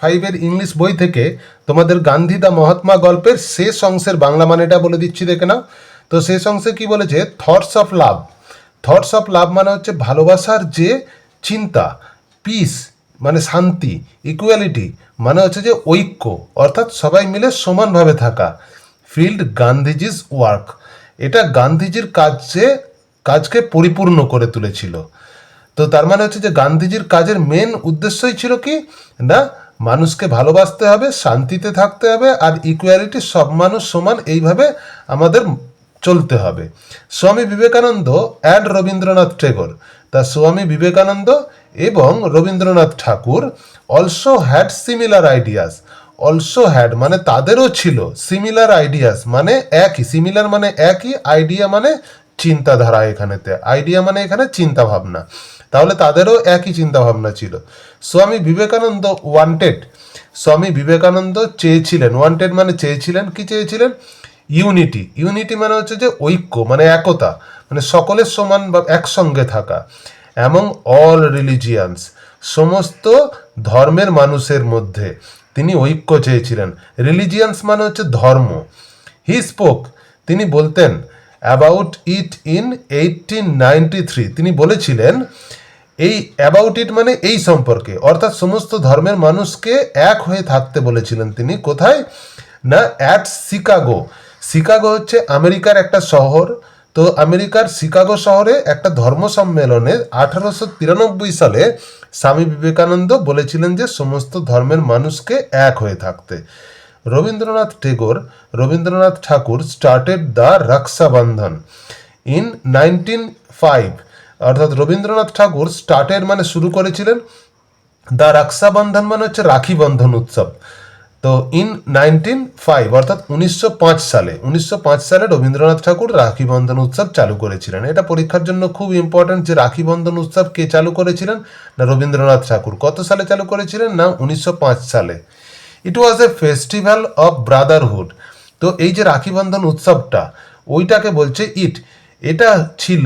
5-এর English বই থেকে তোমাদের গান্ধী দা মহাত্মা গল্পের শেষ অংশের বাংলা মানেটা বলে দিচ্ছি, দেখে নাও। তো শেষ অংশে কি বলেছে, thoughts of love. Thoughts of love মানে হচ্ছে ভালোবাসার যে চিন্তা, পিস মানে শান্তি, ইকুয়ালিটি মানে হচ্ছে যে ঐক্য, অর্থাৎ সবাই মিলে সমানভাবে থাকা। ফিল্ড গান্ধীজিস ওয়ার্ক, এটা গান্ধীজির কাজকে পরিপূর্ণ করে তুলেছিল। তো তার মানে হচ্ছে যে গান্ধীজির কাজের মেন উদ্দেশ্যই ছিল কি না, মানুষকে ভালোবাসতে হবে, শান্তিতে থাকতে হবে, আর ইকুয়ালিটি, সব মানুষ সমান, এইভাবে আমাদের চলতে হবে। স্বামী বিবেকানন্দ অ্যান্ড রবীন্দ্রনাথ টেগোর, তা স্বামী বিবেকানন্দ এবং Rabindranath Thakur also had similar ideas. Also had মানে তাদেরও ছিল, সিমিলার আইডিয়াস মানে একই, সিমিলার মানে একই, আইডিয়া মানে চিন্তাধারা, এখানেতে আইডিয়া মানে এখানে চিন্তা ভাবনা, তাহলে তাদেরও একই চিন্তা ভাবনা ছিল। স্বামী বিবেকানন্দ ওয়ান্টেড, স্বামী বিবেকানন্দ চেয়েছিলেন, ওয়ান্টেড মানে চেয়েছিলেন, কি চেয়েছিলেন, ইউনিটি। ইউনিটি মানে হচ্ছে যে ঐক্য মানে একতা, মানে সকলের সমান বা একসঙ্গে থাকা। এবং অল রিলিজিয়ান্স, সমস্ত ধর্মের মানুষের মধ্যে তিনি ঐক্য চেয়েছিলেন। রিলিজিয়ান্স মানে হচ্ছে ধর্ম। হি স্পোক, তিনি বলতেন, অ্যাবাউট ইট ইন 1893, তিনি বলেছিলেন এই অ্যাবাউট ইট মানে এই সম্পর্কে, অর্থাৎ সমস্ত ধর্মের মানুষকে এক হয়ে থাকতে বলেছিলেন তিনি। কোথায় না, অ্যাট শিকাগো। শিকাগো হচ্ছে আমেরিকার একটা শহর। তো আমেরিকার শিকাগো শহরে একটা ধর্ম সম্মেলনে 1893 সালে স্বামী বিবেকানন্দ বলেছিলেন যে সমস্ত ধর্মের মানুষকে এক হয়ে থাকতে। রবীন্দ্রনাথ ঠাকুর স্টার্টেড দ্য রক্ষাবন্ধন ইন 1905, অর্থাৎ রবীন্দ্রনাথ ঠাকুর স্টার্টেড মানে শুরু করেছিলেন, দ্য রক্ষাবন্ধন মানে হচ্ছে রাখি বন্ধন উৎসব। তো ইন 1905 অর্থাৎ 1905 সালে রবীন্দ্রনাথ ঠাকুর রাখি বন্ধন উৎসব চালু করেছিলেন। এটা পরীক্ষার জন্য খুব ইম্পর্টেন্ট যে রাখি বন্ধন উৎসব কে চালু করেছিলেন, না রবীন্দ্রনাথ ঠাকুর। কত সালে চালু করেছিলেন, না 1905 সালে। ইট ওয়াজ এ ফেস্টিভ্যাল অফ ব্রাদারহুড। তো এই যে রাখি বন্ধন উৎসবটা, ওইটাকে বলছে এটা ছিল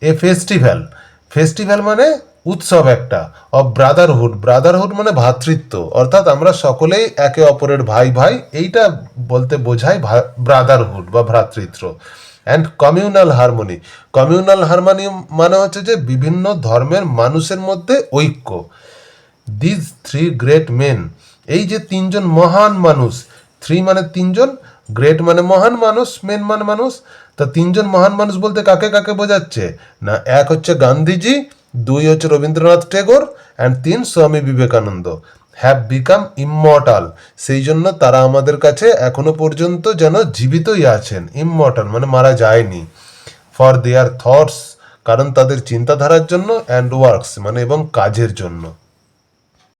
এ ফেস্টিভ্যাল। ফেস্টিভ্যাল মানে উৎসব একটা, অফ ব্রাদারহুড। ব্রাদারহুড মানে ভ্রাতৃত্ব, অর্থাৎ আমরা সকলেই একে অপরের ভাই ভাই, এইটা বলতে বোঝায় ব্রাদারহুড বা ভ্রাতৃত্ব। And communal harmony. Communal harmony মানে হচ্ছে যে বিভিন্ন ধর্মের মানুষের মধ্যে ঐক্য। দিজ থ্রি গ্রেট মেন, এই যে তিনজন মহান মানুষ, থ্রি মানে তিনজন, গ্রেট মানে মহান মানুষ, মেন মানে মানুষ। তা তিনজন মহান মানুষ বলতে কাকে কাকে বোঝাচ্ছে, না এক হচ্ছে গান্ধীজি, দুই হচ্ছে রবীন্দ্রনাথ টেগোর, অ্যান্ড তিন Swami Vivekananda. Have become immortal, সেই জন্য তারা আমাদের কাছে এখনো পর্যন্ত যেন জীবিতই আছেন। ইমমর্টাল মানে মারা যায়নি। ফর দেয়ার থটস, কারণ তাদের চিন্তাধারার জন্য, অ্যান্ড ওয়ার্কস মানে এবং কাজের জন্য।